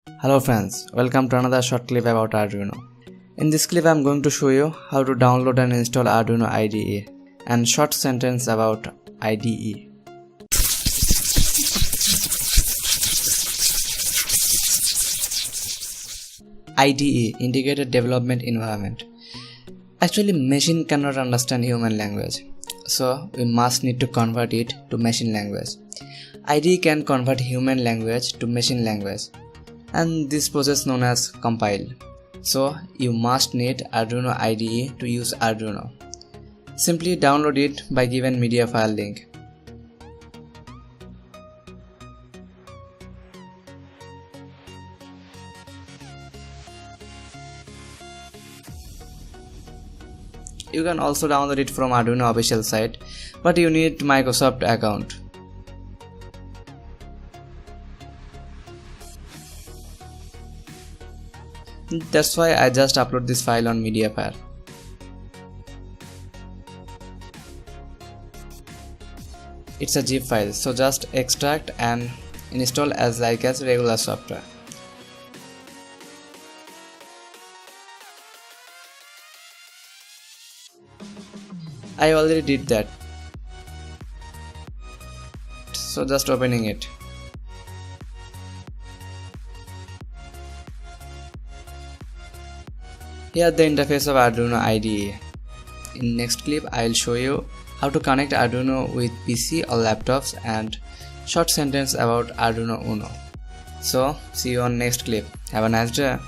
Hello friends, welcome to another short clip about Arduino. In this clip I am going to show you how to download and install Arduino IDE and short sentence about IDE. IDE, Integrated Development Environment. Actually, machine cannot understand human language, so we must need to convert it to machine language. IDE can convert human language to machine language, and this process known as compile. So you must need Arduino IDE to use Arduino. Simply download it by given media file link. You can also download it from Arduino official site, but you need Microsoft account. That's why I just upload this file on Mediafire. It's a zip file, so just extract and install as regular software. I already did that, so just opening it. Here the interface of Arduino IDE. In next clip I will show you how to connect Arduino with PC or laptops and short sentence about Arduino Uno. So see you on next clip. Have a nice day.